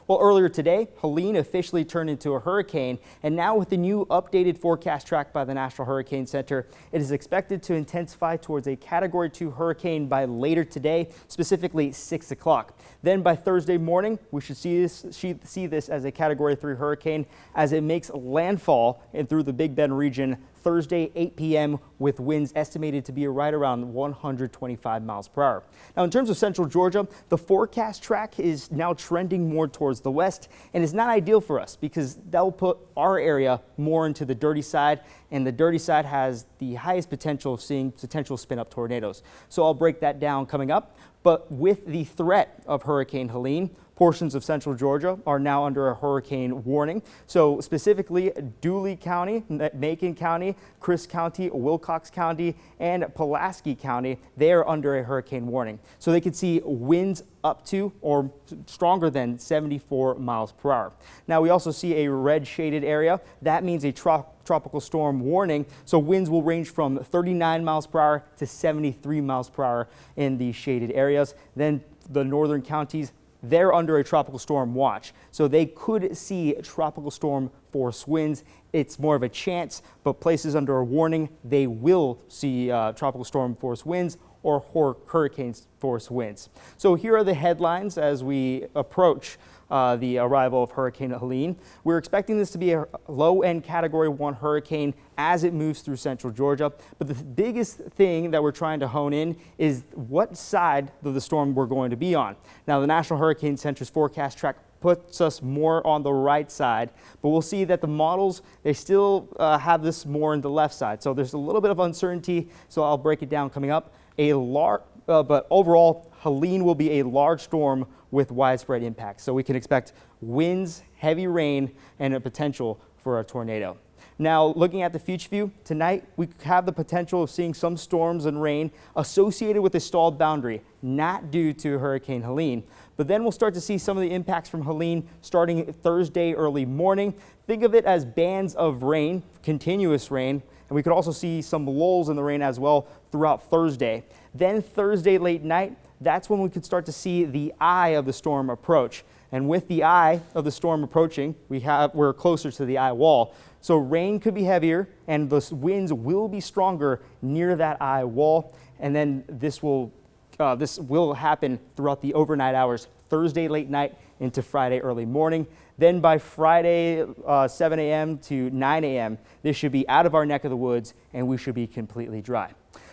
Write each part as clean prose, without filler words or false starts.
Well, earlier today, Helene officially turned into a hurricane, and now with the new updated forecast track by the National Hurricane Center, it is expected to intensify towards a Category 2 hurricane by later today, specifically 6 o'clock. Then by Thursday morning, we should see this as a Category 3 hurricane as it makes landfall and through the Big Bend region Thursday 8 p.m. with winds estimated to be right around 125 miles per hour. Now, in terms of central Georgia, the forecast track is now trending more towards the west, and it's not ideal for us because that will put our area more into the dirty side, and the dirty side has the highest potential of seeing potential spin-up tornadoes. So I'll break that down coming up. But with the threat of Hurricane Helene, portions of central Georgia are now under a hurricane warning. So specifically Dooley County, Macon County, Criss County, Wilcox County, and Pulaski County, they are under a hurricane warning. So they could see winds up to or stronger than 74 miles per hour. Now we also see a red shaded area. That means a tropical storm warning. So winds will range from 39 miles per hour to 73 miles per hour in the shaded areas. Then the northern counties, they're under a tropical storm watch, so they could see tropical storm force winds. It's more of a chance, but places under a warning, they will see tropical storm force winds or hurricane force winds. So here are the headlines as we approach the arrival of Hurricane Helene. We're expecting this to be a low-end Category 1 hurricane as it moves through central Georgia. But the biggest thing that we're trying to hone in is what side of the storm we're going to be on. Now, the National Hurricane Center's forecast track puts us more on the right side, but we'll see that the models, they still have this more in the left side. So there's a little bit of uncertainty, so I'll break it down coming up. But overall, Helene will be a large storm with widespread impact. So we can expect winds, heavy rain, and a potential for a tornado. Now, looking at the future view, tonight we have the potential of seeing some storms and rain associated with a stalled boundary, not due to Hurricane Helene. But then we'll start to see some of the impacts from Helene starting Thursday early morning. Think of it as bands of rain, continuous rain, and we could also see some lulls in the rain as well throughout Thursday. Then Thursday late night, that's when we could start to see the eye of the storm approach. And with the eye of the storm approaching, we're closer to the eye wall. So rain could be heavier and the winds will be stronger near that eye wall. And then this will happen throughout the overnight hours, Thursday late night into Friday early morning. Then by Friday 7 a.m. to 9 a.m., this should be out of our neck of the woods and we should be completely dry.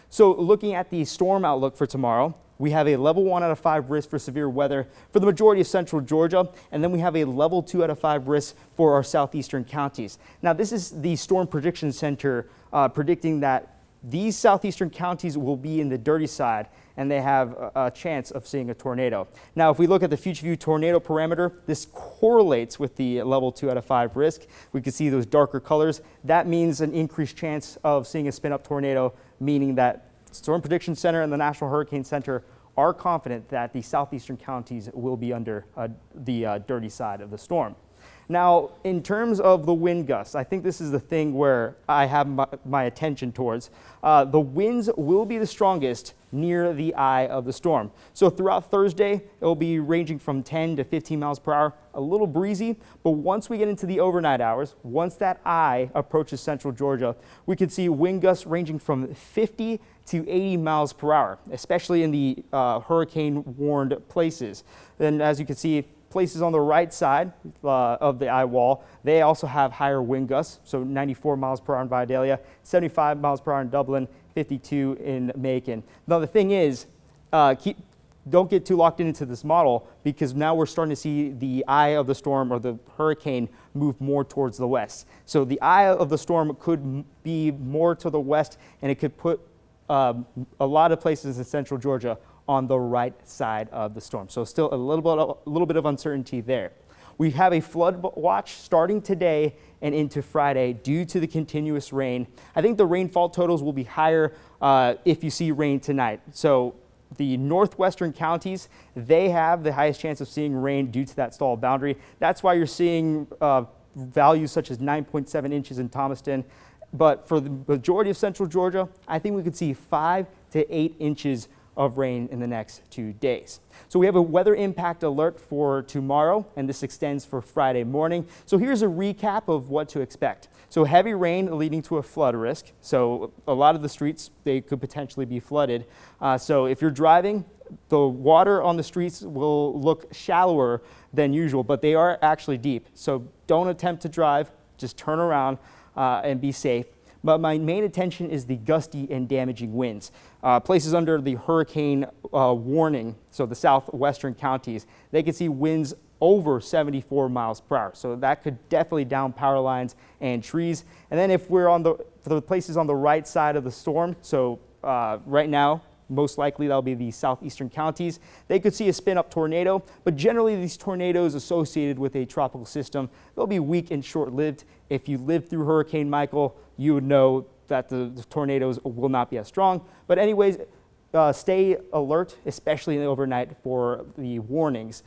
So looking at the storm outlook for tomorrow, we have a level 1 out of 5 risk for severe weather for the majority of central Georgia, and then we have a level 2 out of 5 risk for our southeastern counties. Now, this is the Storm Prediction Center predicting that these southeastern counties will be in the dirty side, and they have a chance of seeing a tornado. Now, if we look at the future view tornado parameter, this correlates with the level 2 out of 5 risk. We can see those darker colors. That means an increased chance of seeing a spin-up tornado, meaning that Storm Prediction Center and the National Hurricane Center are confident that the southeastern counties will be under the dirty side of the storm. Now, in terms of the wind gusts, I think this is the thing where I have my attention towards. The winds will be the strongest near the eye of the storm. So throughout Thursday, it will be ranging from 10 to 15 miles per hour, a little breezy. But once we get into the overnight hours, once that eye approaches central Georgia, we could see wind gusts ranging from 50 to 80 miles per hour, especially in the hurricane-warned places. And as you can see, places on the right side of the eye wall, they also have higher wind gusts, so 94 miles per hour in Vidalia, 75 miles per hour in Dublin, 52 in Macon. Now the thing is, don't get too locked into this model because now we're starting to see the eye of the storm or the hurricane move more towards the west. So the eye of the storm could be more to the west, and it could put a lot of places in central Georgia on the right side of the storm. So still a little bit of uncertainty there. We have a flood watch starting today and into Friday due to the continuous rain. I think the rainfall totals will be higher if you see rain tonight. So the northwestern counties, they have the highest chance of seeing rain due to that stalled boundary. That's why you're seeing values such as 9.7 inches in Thomaston. But for the majority of central Georgia, I think we could see 5 to 8 inches of rain in the next 2 days. So we have a weather impact alert for tomorrow, and this extends for Friday morning. So here's a recap of what to expect. So heavy rain leading to a flood risk. So a lot of the streets, they could potentially be flooded. So if you're driving, the water on the streets will look shallower than usual, but they are actually deep. So don't attempt to drive, just turn around and be safe. But my main attention is the gusty and damaging winds. Places under the hurricane warning, so the southwestern counties, they can see winds over 74 miles per hour. So that could definitely down power lines and trees. And then if we're on the places on the right side of the storm, so right now, most likely that'll be the southeastern counties, they could see a spin-up tornado, but generally these tornadoes associated with a tropical system, they'll be weak and short-lived. If you lived through Hurricane Michael, you would know that the tornadoes will not be as strong. But anyways, stay alert, especially in the overnight, for the warnings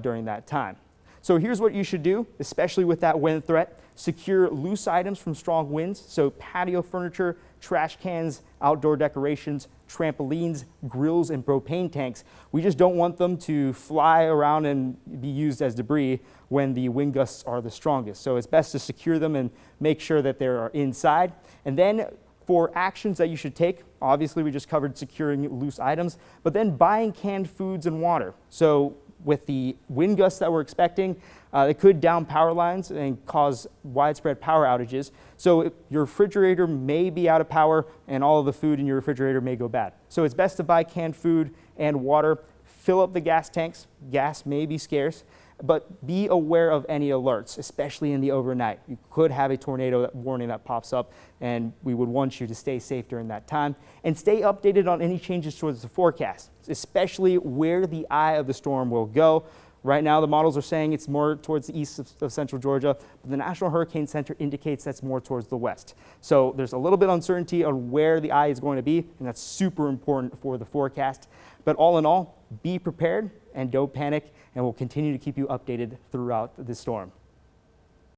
during that time. So here's what you should do, especially with that wind threat. Secure loose items from strong winds, so patio furniture, trash cans, outdoor decorations, trampolines, grills, and propane tanks. We just don't want them to fly around and be used as debris when the wind gusts are the strongest. So it's best to secure them and make sure that they're inside. And then for actions that you should take, obviously we just covered securing loose items, but then buying canned foods and water. So with the wind gusts that we're expecting, it could down power lines and cause widespread power outages. So your refrigerator may be out of power and all of the food in your refrigerator may go bad. So it's best to buy canned food and water, fill up the gas tanks. Gas may be scarce, but be aware of any alerts, especially in the overnight. You could have a tornado warning that pops up, and we would want you to stay safe during that time. And stay updated on any changes towards the forecast, especially where the eye of the storm will go. Right now, the models are saying it's more towards the east of central Georgia, but the National Hurricane Center indicates that's more towards the west. So there's a little bit of uncertainty on where the eye is going to be, and that's super important for the forecast. But all in all, be prepared and don't panic, and we'll continue to keep you updated throughout the storm.